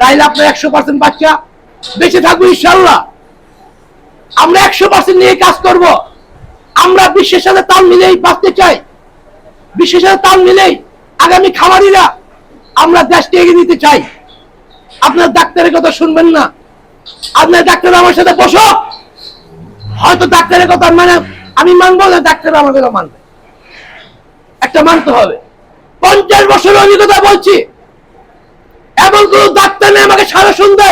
তাইলে আপনার 100% বাচ্চা বেঁচে থাকবো ইনশাআল্লাহ। আমরা 100% নিয়ে কাজ করব। আমরা বিশ্বের সাথে তাল মিলেই বাঁচতে চাই, বিশ্বের সাথে তাল মিলেই আগামী খামারিরা আমরা দেশকে এগিয়ে দিতে চাই। আপনার ডাক্তারের কথা শুনবেন না, আপনার ডাক্তার আমার সাথে বসো, হয়তো ডাক্তারের কথা মানে আমি মানবো না, ডাক্তার আমার কথা মানবে, একটা মানতে হবে। 50 বছরের অভিজ্ঞতা বলছি, এমন কোন ডাক্তার নেই আমাকে সারা শুনবে,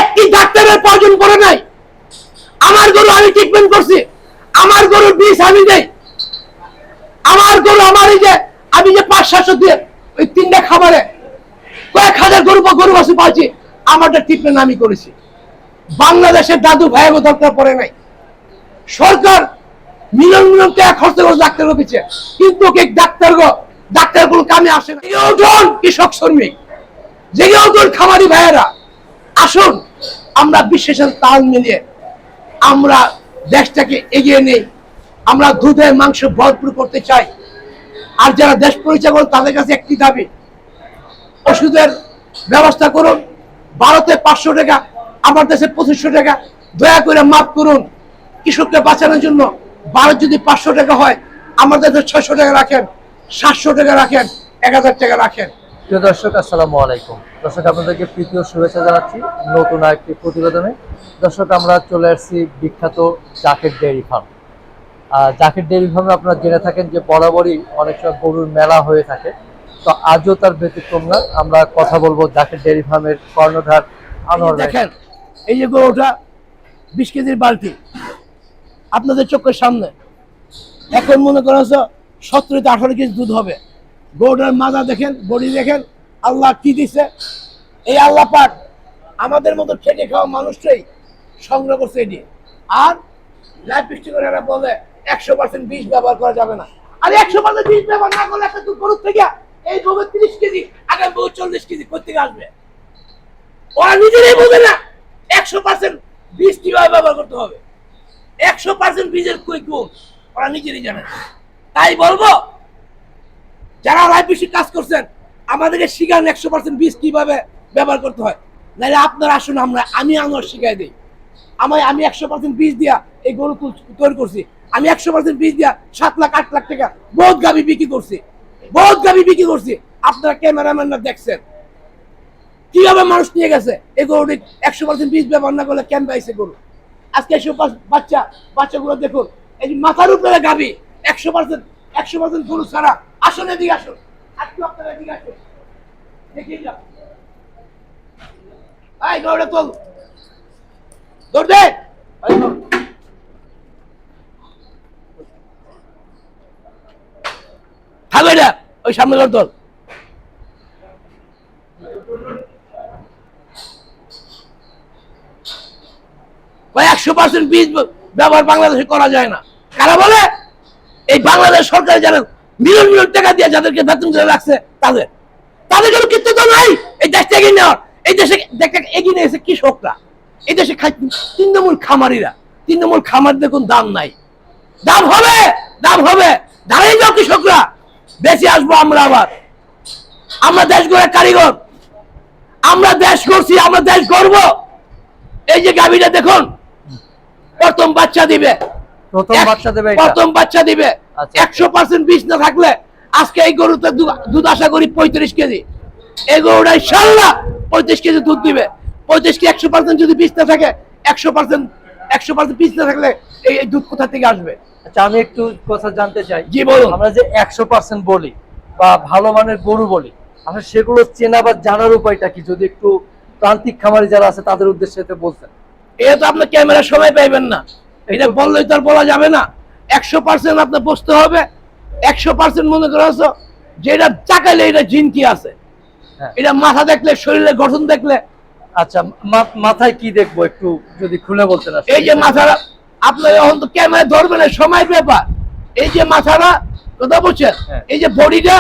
একটি ডাক্তারের প্রয়োজন পড়ে নাই। আমার গরু আমি ট্রিটমেন্ট করছি, আমার গরুর বিষ আমি দেই, আমার গরু আমার এই যে আমি যে 500-700 দিয়ে ওই 3টা খাবারে কয়েক হাজার গরু বাছুর পাচ্ছি, আমারটা ট্রিটমেন্ট আমি করেছি। বাংলাদেশের দাদু ভাইয়ের দরকার পড়ে নাই। সরকার মিলিয়ন মিলিয়ন টাকা খরচ করে ডাক্তার পিছিয়ে, কিন্তু ডাক্তার গুলো কামে আসে না। কৃষক শ্রমিক জেগে উঠুন, খামারি ভাইয়েরা আসুন, আমরা বিশ্বের সাথে তাল মিলিয়ে আমরা দেশটাকে এগিয়ে নেই। আমরা দুধে মাংস ভরপুর করতে চাই। আর যারা দেশ পরিচালনা করেন তাদের কাছে একটি দাবি, ওষুধের ব্যবস্থা করুন। ভারতে 500 টাকা, আমার দেশে 2500 টাকা, দয়া করে মাফ করুন। কৃষককে বাঁচানোর জন্য ভারত যদি 500 টাকা হয়, আমার দেশে 600 টাকা রাখেন, 700 টাকা রাখেন, 1000 টাকা রাখেন। প্রিয় দর্শক, আসসালামু আলাইকুম। দর্শক, আপনাদেরকে প্রীতীয় শুভেচ্ছা জানাচ্ছি নতুন আরেকটি প্রতিবেদনে। দর্শক, আমরা চলে আসছি বিখ্যাত Zaker dairy farm. Zaker dairy ফার্মে আপনারা জেনে থাকেন যে বরাবরই অনেক সময় গরুর মেলা হয়ে থাকে, তো আজও তার ব্যতিক্রম না। আমরা কথা বলবো জাকের ডেইরি ফার্মের কর্ণধার আনোয়ার। দেখেন এই যে গরুটা 20 কেজির বালতি আপনাদের চোখের সামনে, এখন মনে করা 17-18 কেজি দুধ হবে। গরুটার মাজা দেখেন, বডি দেখেন, আল্লাহ কি দিছে। এই আল্লাহ পাক আমাদের মতো খেটে খাওয়া মানুষটাই সংগ্রহ করছে এটি। আর লাইফ করে এরা বলে 100% বীজ ব্যবহার করা যাবে না। আর 100% বীজ ব্যবহার না করলে একটা দুধ গরুর থেকে এই গরু 30 কেজি, আগামী 40 কেজি করতে আসবে। ওরা নিজেরাই বোঝে না 100% বীজ কিভাবে ব্যবহার করতে হবে, 100% বীজের কই গুণ ওরা নিজেরাই জানে। তাই বলবো, যারা লাইফ কাজ করছেন আমাদেরকে শিখান 100% বীজ কিভাবে ব্যবহার করতে হয়। নাহলে আপনারা আসুন, আমি আনোয়ার শিখাই দিই। আমি 100% বীজ দিয়া এই গরু তৈরি করছি। আমি 100% বীজ দিয়া 7 লাখ 8 লাখ টাকা বহুত গাভী বিক্রি করছি, বহুত গাভী বিক্রি করছি। আপনারা ক্যামেরাম্যানরা দেখছেন কিভাবে মানুষ নিয়ে গেছে। এই গরুটি 100% বীজ ব্যবহার না করলে কেন পাইছে গরু। আজকে এসব বাচ্চাগুলো দেখুন, এই যে মাথার উপরে গাভী 100% গরু ছাড়া। আসুন এদিকে আসুন, আজকে আপনারা এদিকে আসুন, দেখিয়ে যান। এই গরুটা তোল, দৌড় দে, থাকবে না ওই সামনে তোল। 100% বীজ ব্যবহার বাংলাদেশে করা যায় না। কারা বলে? এই বাংলাদেশ সরকার যারা মিলিয়ন মিলিয়ন টাকা দিয়ে যাদেরকে বেতন দিয়ে রাখছে, তাদের কোনো কিন্তু তো নাই এই দেশটা এগিয়ে নেওয়ার। এই দেশে এগিয়ে নিয়েছে কৃষকরা, এই দেশে তৃণমূল খামারিরা। তৃণমূল খামার দেখুন দাম নাই, দাম হবে, দাঁড়িয়ে যাও কৃষকরা, বেঁচে আসবো আমরা আবার। আমরা দেশ গড়ে কারিগর, আমরা দেশ করছি, আমরা দেশ গড়ব। এই যে গাভীটা দেখুন, প্রথম বাচ্চা দিবে। 100% বীজ না থাকলে আজকে এই গরুতে দুধ আশা করি 35 কেজি। এই গরুটা ইনশাআল্লাহ 35 কেজি দুধ দিবে। 35 কি 100% যদি বীজ না থাকে, 100% বীজ না থাকলে এই দুধ কোথা থেকে আসবে? আচ্ছা, আমি একটু কথা জানতে চাই। জি বলুন। আমরা যে 100% বলি বা ভালো মানের গরু বলি, আসলে সেগুলো চেনা বা জানার উপায়টা কি? যদি একটু প্রান্তিক খামারি যারা আছে তাদের উদ্দেশ্যে বলতেন। এটা তো আপনি ক্যামেরার সময় পাইবেন না, এটা বললেই তো আর বলা যাবে না। 100% আপনি বুঝতে হবে। 100% মনে করা হচ্ছে যে এটা চাকাইলে এটা জিন কি আছে, এটা মাথা দেখলে, শরীরের গঠন দেখলে। আচ্ছা, মাথায় কি দেখবো একটু যদি খুলে বলতেন। এই যে মাথাটা আপনার এখন তো ক্যামেরা ধরবে না, সময় ব্যাপার। এই যে মাথাটা কথা বলছেন, এই যে বডিটা,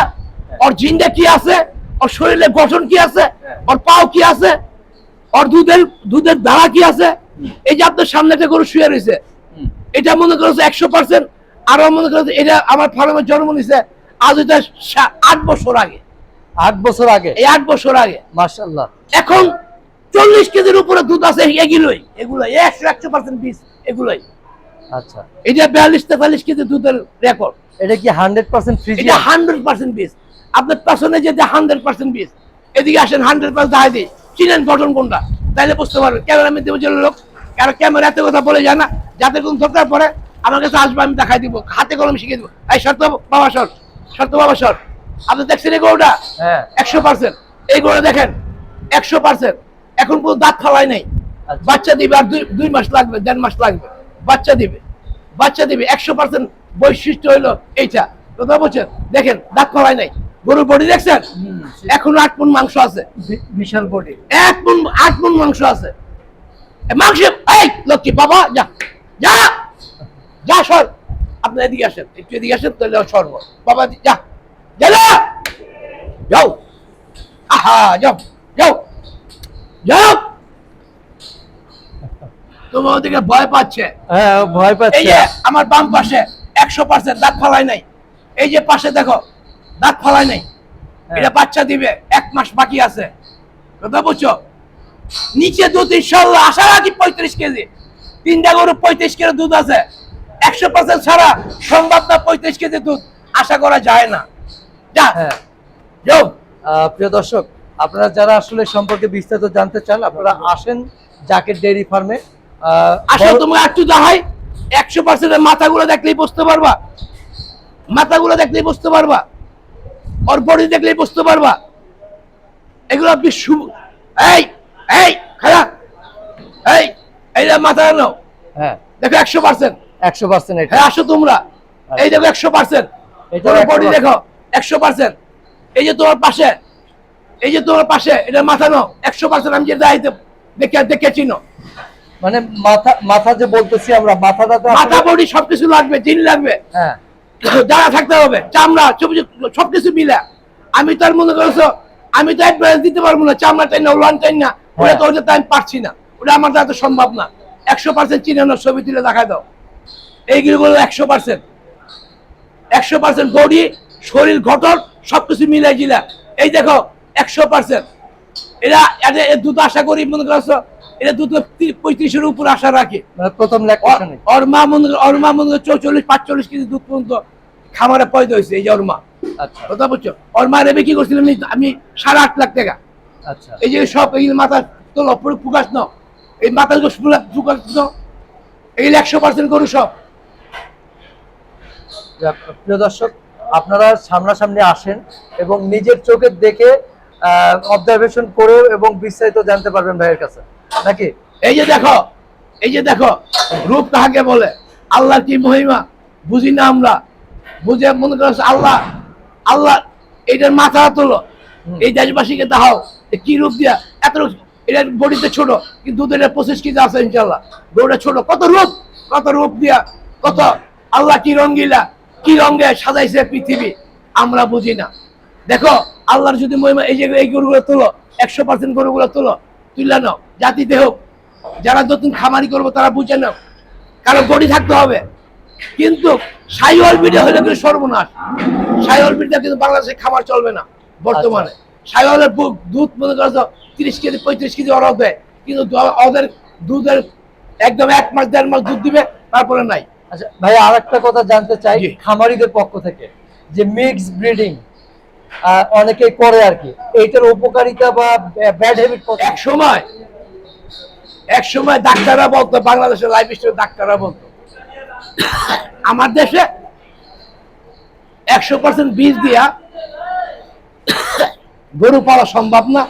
ওর জিনটা কি আছে, ওর শরীরের গঠন কি আছে, ওর পাও কি আছে, ওর দুধের ধারা কি আছে। এই যে আপনার সামনে একটা গরু শুয়ে রয়েছে, এটা মনে করছে 100%। আরো মনে করছে এটা আমার ফার্মে জন্ম নিছে আজ এটা 8 বছর আগে। 8 বছর আগে, এই 8 বছর আগে। মাশাআল্লাহ। এখন 40 কেজির উপরে দুধ আছে, এগুলোই 100% বীজ এগুলোই। আচ্ছা, এটা 42-43 কেজি দুধের রেকর্ড। এটা কি 100% ফ্রিজ? এটা 100% বীজ। আপনার পেছনে যে 100% বীজ, এদিকে আসেন 100% দেখাই দিই, চিনেন গঠন কোনটা, তাইলে বুঝতে পারবেন। ক্যামেরাম্যান দেবো লোক, কারণ ক্যামেরা এত কথা বলে যায় না, যাদের কোন দরকার পড়ে আমার কাছে আসবে, আমি দেখাই দিব, হাতে কলম শিখিয়ে দিব। এই শর্ত বাবা সর, শর্ত বাবা সর। আপনি দেখছেন এই গরুটা? হ্যাঁ, 100%। এই গরু দেখেন 100%। এখন পুরো দাঁত ফালাই নাই। আচ্ছা। বাচ্চা দিবে আর 2 মাস লাগবে, 1.5 মাস লাগবে, বাচ্চা দিবে, বাচ্চা দিবে। 100% বৈশিষ্ট্য হইলো এইটা, কথা বলছেন। দেখেন দাঁত ফালাই নাই, গরুর বডি দেখছেন, এখনো 8 মণ মাংস আছে, বিশাল বডি। 8 মণ মাংস আছে। মাংস, এই লক্ষ্মী বাবা যা যা যা সর। আপনি এদিকে আসেন, একটু এদিকে আসেন, তাহলে সরব বাবা, যা যা যাও, আহা যাও যাও যাও। তোমার ওদিকে ভয় পাচ্ছে। হ্যাঁ, ভয় এই পাচ্ছে। যে আমার বাম পাশে 100% দাঁত ফালাই নাই, এই যে পাশে দেখো দাঁত ফালাই নাই, এটা বাচ্চা দিবে, 1 মাস বাকি আছে, কথা বুঝছো। নিচে দুধ ইনশাল্লাহ আশা রাখি 35 কেজি। 3টা গরু 35 কেজি দুধ আছে, 100% ছাড়া সম্ভব না। 35 কেজি দুধ আশা করা যায় না। যা হ্যাঁ, যাও। প্রিয় দর্শক, আপনারা যারা আসলে সম্পর্কে বিস্তারিত জানতে চান, আপনারা আসেন জাকের ডেইরি ফার্মে। আসো, তোমার একটু দেখাই। 100% মাথাগুলো দেখলেই বুঝতে পারবা, মাথাগুলো দেখলেই বুঝতে পারবা, ওর বডি দেখলেই বুঝতে পারবা। এগুলো বিশ্ব, এই এই খারাপ, এই মাথা নাও, হ্যাঁ, দেখো 100%। 100% এটা। হ্যাঁ আসো তোমরা, এই দেখো 100%। এটা তোমার বডি 100% দেখো 100%। এই যে তোমার পাশে, এই যে তোমার পাশে, এটা মাথা নাও 100%। আমি যে দায়িত্ব দেখে দেখে চিনো, মানে মাথা যে বলতেছি আমরা, মাথাটা তো মাথা বডি সবকিছু লাগবে, জিন লাগবে, হ্যাঁ, যারা থাকতে হবে, চামড়া সবকিছু মিলে। আমি তার মনে করছো, আমি তো অ্যাডভান্স দিতে পারবো না, চামড়া চাই না, উলান চাই না, ওটা তো ওটা তো আমি পারছি না, ওটা আমার দ্বারা তো সম্ভব না। 100% চিনানোর ছবি তুলে দেখা দাও। এইগুলো 100%, 100% বডি, শরীর গঠন সবকিছু মিলাই জিলা। এই দেখো 100%। এরা দুধ আশা করি মনে করছো, এটা দুধ 35-এর উপর আশা রাখি। মানে প্রথম ল্যাকটেশনে। ওর মা মনে 44-45 কেজি দুধ পর্যন্ত খামারে পয়দা হয়েছে। এই যে ওর মা, আচ্ছা কথা বুঝছো। ওর মা রেবে কি করছিলাম আমি 8.5 লাখ টাকা। আচ্ছা, এই যে সব এই মাথা তোলো পুরো ফুকাস নাও, এই মাথা ফুকাস নাও, এই 100% গরু সব। প্রিয় দর্শক, আপনারা সামনাসামনি আসেন এবং নিজের চোখে দেখে অবজারভেশন করে এবং বিস্তারিত জানতে পারবেন ভাইয়ের কাছে, নাকি? এই যে দেখো, এই যে দেখো, রূপ কাহাকে বলে, আল্লাহর কি মহিমা বুঝি না আমরা। বুঝে মনে করছো আল্লাহ, আল্লাহ এইটার মাথা তোলো, এই দেশবাসীকে দেখাও কি রূপ দিয়া এত। এটার বডিতে ছোট, কিন্তু দুধের 25 কেজি আছে ইনশাল্লাহ। গরুটা ছোট, কত রূপ দিয়া, কত আল্লাহ কি রঙ্গিলা, কি রঙে সাজাইছে পৃথিবী, আমরা বুঝি না। দেখো আল্লাহর যদি মহিমা, এই যে এই গরুগুলো তোলো, 100% গরুগুলো তোলো, তুলে নাও, জাতিতে হোক। যারা নতুন খামারি করবো তারা বুঝে নাও, কারো বডি থাকতে হবে। কিন্তু সাইওয়াল বিডে হলে কিন্তু সর্বনাশ। সাইওয়াল বিডটা কিন্তু বাংলাদেশে খামার চলবে না বর্তমানে। সাইওয়ালের দুধ মনে করছো 30 কেজি 35 কেজি ওরা দেয়, কিন্তু ওদের দুধের একদম 1 মাস 1.5 মাস দুধ দিবে, তারপরে নাই। আচ্ছা ভাই, আর একটা কথা জানতে চাই জি। খামারিদের পক্ষ থেকে, যে মিক্স ব্রিডিং অনেকেই করে আর কি, এইটার উপকারিতা বা ব্যাড হ্যাবিট কত? এক সময় ডাক্তাররা বলতো, বাংলাদেশের লাইফ স্টাইল ডাক্তাররা বলতো, আমার দেশে 100% বীজ দিয়া গরু পালা সম্ভব না,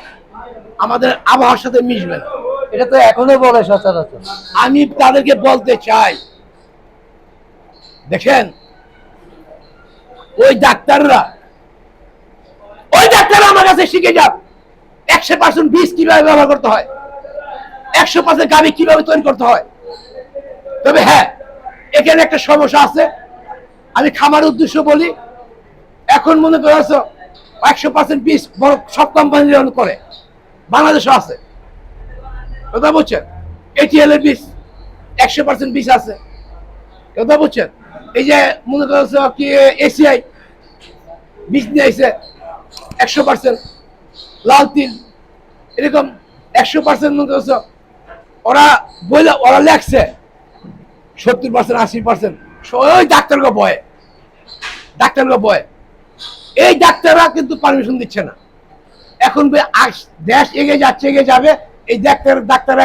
আমাদের আবহাওয়ার সাথে মিশবে না। এটা তো এখনো বলে সচরাচর। আমি তাদেরকে বলতে চাই, দেখেন ওই ডাক্তাররা আমার কাছে শিখে যাক 100% বীজ কিভাবে ব্যবহার করতে হয়, 100% গাভী কিভাবে তৈরি করতে হয়। তবে হ্যাঁ, এখানে একটা সমস্যা আছে, আমি খামার উদ্দেশ্য বলি। এখন মনে করছো 100% বীজ বড় সব কোম্পানি করে, বাংলাদেশও আছে, কথা বুঝছেন। এটিএল এর বীজ 100% বীজ আছে, কথা বুঝছেন। এই যে মনে করছো কি এসিআই বীজ নিয়ে আসছে 100%, লাল তিল এরকম 100% মনে করছো ওরা বলে ওরা লেখছে 70%, 80%, ওই ডাক্তারকে বয়ে এই ডাক্তাররা কিন্তু পারমিশন দিচ্ছে না। এখন দেশ এগিয়ে যাবে, এই ডাক্তার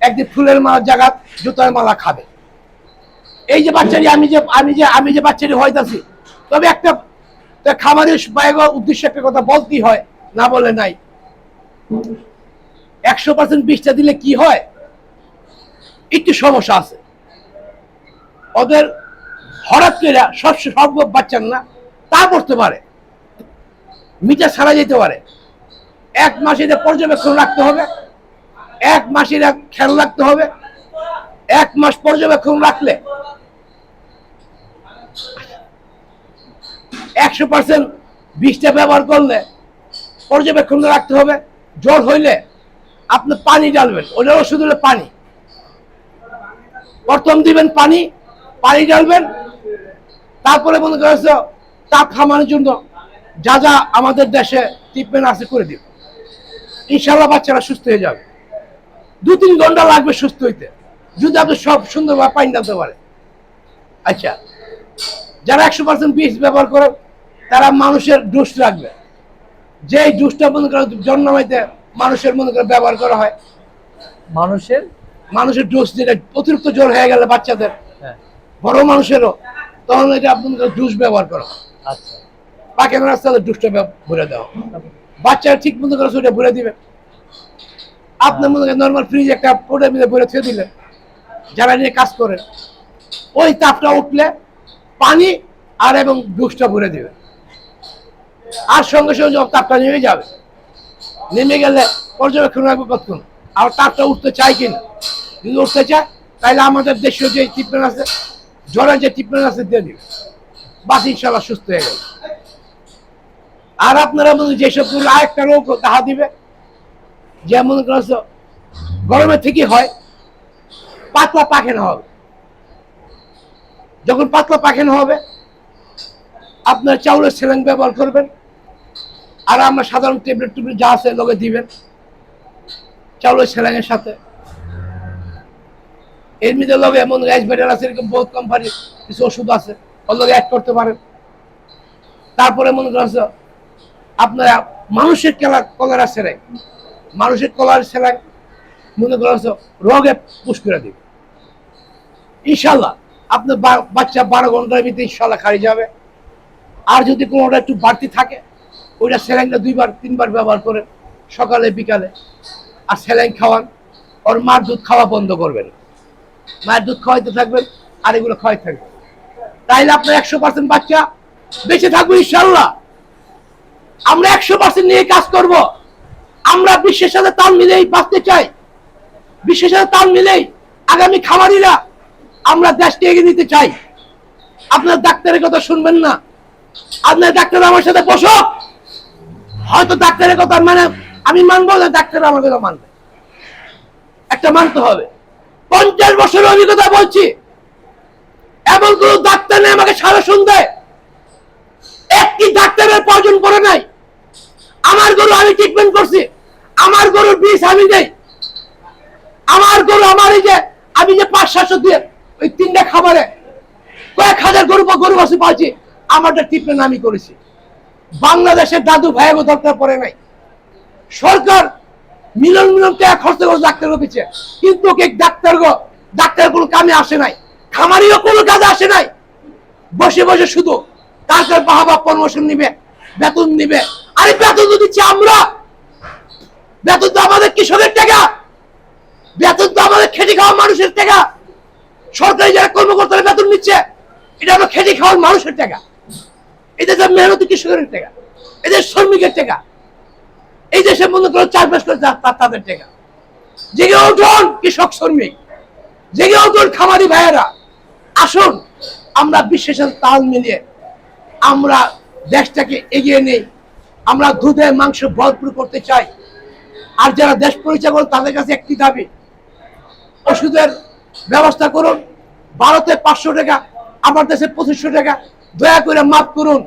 একদিন ফুলের মালা জায়গা জুতার মালা খাবে। এই যে বাচ্চারি আমি যে বাচ্চারি হইতাছি, তবে একটা খামারের উদ্দেশ্যে একটা কথা বলতেই হয়, না বলে নাই। 100% বিষটা দিলে কি হয়, একটু সমস্যা আছে ওদের। হঠাৎ করে সব বাচ্চার না, তা পড়তে পারে, মিটার ছাড়া যেতে পারে। 1 মাস এটা পর্যবেক্ষণ রাখতে হবে, 1 মাস এটা খেয়াল রাখতে হবে। 1 মাস পর্যবেক্ষণ রাখলে 100% বিষটা ব্যবহার করলে পর্যবেক্ষণ রাখতে হবে। জ্বর হইলে আপনি পানি ঢালবেন, ওটার ওষুধ হলে পানি প্রথম দিবেন, পানি ঢালবেন। তারপরে মনে করেছে তাপ খামানোর জন্য যা যা আমাদের দেশে ট্রিটমেন্ট আছে করে দিবেন। ইনশাল্লাহ বাচ্চারা সুস্থ হয়ে যাবে। 2-3 ঘন্টা লাগবে সুস্থ হইতে, যদি আপনি সব সুন্দরভাবে পানি ঢালতে পারে। আচ্ছা, যারা 100% বিষ ব্যবহার করে তারা মানুষের ডোজ রাখবে, যে ডোজটা মনে করেন জন্মাইতে মানুষের মনে করে ব্যবহার করা হয়। মানুষের ডোজ, যেটা অতিরিক্ত জ্বর হয়ে গেলে বাচ্চাদের, বড় মানুষেরও, তখন এটা আপনাদের ডোজ ব্যবহার করা হয়। আচ্ছা, পায়খানা রাস্তাতে ডোজটা ভরে দেওয়া, বাচ্চারা ঠিক মতো করে সেটা ভরে দিবে। আপনার মনে করেন নর্মাল ফ্রিজ একটা পোড়ে মিলে ভরে ছেড়ে দিলেন, যারা নিয়ে কাজ করেন, ওই তাপটা উঠলে পানি আর এবং ডোজটা ভরে দিবে, আর সঙ্গে সঙ্গে তাপটা নেমে যাবে। নেমে গেলে পর্যবেক্ষণ রাখবে কতক্ষণ, আর তাপটা উঠতে চাই কিনা। যদি উঠতে চায় তাহলে আমাদের দেশীয় যে ট্রিটমেন্ট আছে, জ্বরের যে ট্রিটমেন্ট আছে দিয়ে দিবে, বাস ইনশাল্লাহ সুস্থ হয়ে গেল। আর আপনারা মনে যেসব আরেকটা রোগ দেখা দিবে, যেমন গরমের থেকে হয় পাতলা পায়খানা হবে। যখন পাতলা পায়খানা হবে আপনার চাউলের সেলাইন ব্যবহার করবেন, আর আমরা সাধারণ ট্যাবলেট যা আছে লোকে দিবেন চাউলের সেলাইনের সাথে। এর মধ্যে লোক এমন রাইস ব্যাটার আছে, এরকম বহুত কোম্পানির কিছু ওষুধ আছে, ওগুলো অ্যাড করতে পারেন। তারপরে মনে করছে আপনারা মানুষের কলারা সেলাই, মানুষের কলার সেলাই মনে করছে রোগে পুষ করে দিবে। ইনশাল্লাহ আপনার বাচ্চা 12 ঘন্টার ভিতরে ইনশাল্লাহ খারি যাবে। আর যদি কোনোটা একটু বাড়তি থাকে, ওইটা স্যালাইনটা 2-3 বার ব্যবহার করেন, সকালে বিকালে। আর স্যালাইন খাওয়ান, ওর মার দুধ খাওয়া বন্ধ করবেন, মায়ের দুধ খাওয়াইতে থাকবেন, আর এগুলো খাওয়াইতে থাকবেন। তাইলে আপনার 100% বাচ্চা বেঁচে থাকবে ইনশাল্লাহ। আমরা 100% নিয়ে কাজ করব। আমরা বিশ্বের সাথে তাল মিলেই বাঁচতে চাই, বিশ্বের সাথে তাল মিলেই আগামী খামারিরা আমরা দেশকে এগিয়ে নিতে চাই। আপনার ডাক্তারের কথা শুনবেন না, আপনার ডাক্তার আমার সাথে বসো, হয়তো ডাক্তারের কথা মানে আমি মানবো না, ডাক্তার আমার কথা মানবে, একটা মানতে হবে। 50 বছরের অভিজ্ঞতা বলছি, এমন কোন ডাক্তার নেই আমাকে সারা শুনবে, একটি ডাক্তারের প্রয়োজন পড়ে নাই। আমার গরু আমি ট্রিটমেন্ট করছি, আমার গরুর বিষ আমি দেই, আমার গরু আমার এই যে আমি যে 500-700 দিয়ে ওই 3টা খাবারে কয়েক হাজার গরু বাছুর পাচ্ছি, আমারটা ট্রিটমেন্ট আমি করেছি। বাংলাদেশের দাদু ভাইয়ের দরকার পড়ে নাই। সরকার মিলন টাকা খরচ করে ডাক্তারের পিছিয়ে, কিন্তু ডাক্তার কোনো কামে আসে নাই, খামারিও কোনো কাজে আসে নাই। বসে বসে শুধু কার বাহাবা প্রমোশন নিবে, বেতন নিবে। আরে বেতন তো দিচ্ছি আমরা, বেতন তো আমাদের কৃষকের টাকা, বেতন তো আমাদের খেটে খাওয়া মানুষের টাকা। সরকারি যারা কর্মকর্তারা বেতন নিচ্ছে, এটা হলো খেটে খাওয়ার মানুষের টাকা, এটা যে মেহনতি কৃষকের টাকা, এদের শ্রমিকের টাকা, এই দেশে মনে করো চাষবাস করে তাদের টাকা। জেগে উঠুন কৃষক শ্রমিক, জেগে উঠুন খামারি ভাইয়েরা, আসুন আমরা বিশ্বের সাথে তাল মিলিয়ে আমরা দেশটাকে এগিয়ে নেই। আমরা দুধে মাংস ভরপুর করতে চাই। আর যারা দেশ পরিচালনা করেন তাদের কাছে একটি দাবি, ওষুধের ব্যবস্থা করুন। ভারতে 500 টাকা, আমার দেশে 2500 টাকা, দয়া করে মাফ করুন।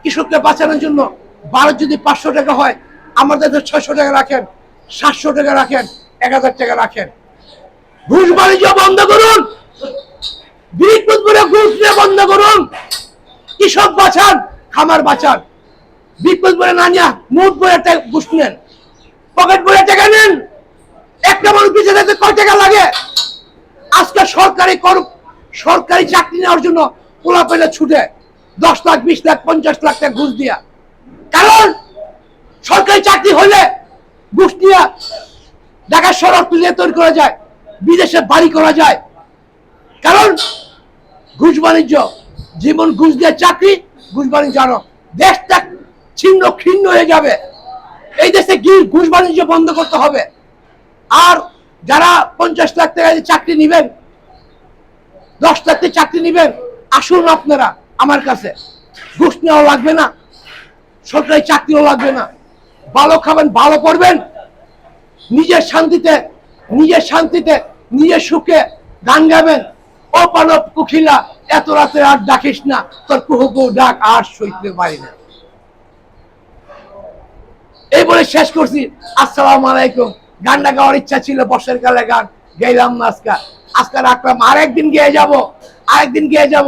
কৃষককে বাঁচানোর জন্য ভারত যদি 500 টাকা হয়, আমাদের 600 টাকা রাখেন, 700 টাকা রাখেন, 1000 টাকা রাখেন। ঘুষ বাণিজ্য বন্ধ করুন, বিপুলপুরে ঘুষ নিয়ে বন্ধ করুন। কৃষক বাঁচান, খামার বাঁচান। বিপুলপুরে না নিয়ে নোট বইয়ে ঘুষ নেন, পকেট বইয়ে টাকা নেন। একটা মানুষ পিছিয়ে থাকতে কয় টাকা লাগে? আজকে সরকারি চাকরি নেওয়ার জন্য পোলা পেলে ছুটে 10 লাখ, 20 লাখ, 50 লাখ টাকা ঘুষ দিয়া। কারণ সরকারি চাকরি হলে ঘুষ দিয়া ঢাকা শহর তুলে তৈরি করা যায়, বিদেশে বাড়ি করা যায়। কারণ ঘুষ বাণিজ্য, জীবন ঘুষ দিয়ে চাকরি, ঘুষ বাণিজ্য আনো, দেশটা ছিন্ন খিন্ন হয়ে যাবে। এই দেশে ঘুষ বাণিজ্য বন্ধ করতে হবে। আর যারা 50 লাখ টাকা দিয়ে চাকরি নিবেন, 10 লাখ টাকা চাকরি নিবেন, আসুন আপনারা আমার কাছে। ঘুষ নেওয়া লাগবে না, সরকারি চাকরিও লাগবে না। ভালো খাবেন, ভালো পড়বেন, নিজের শান্তিতে নিজের সুখে গান গাবেন। ও পালব কুখিলা, এত রাতে আর ডাকিস না, তোর কুহু ডাক আর সইতে পারি না। এই বলে শেষ করছি। আসসালামু আলাইকুম। গানটা গাওয়ার ইচ্ছা ছিল, বর্ষার কালে গান গাইলাম না আজকে রাখলাম। আরেকদিন গিয়ে যাব।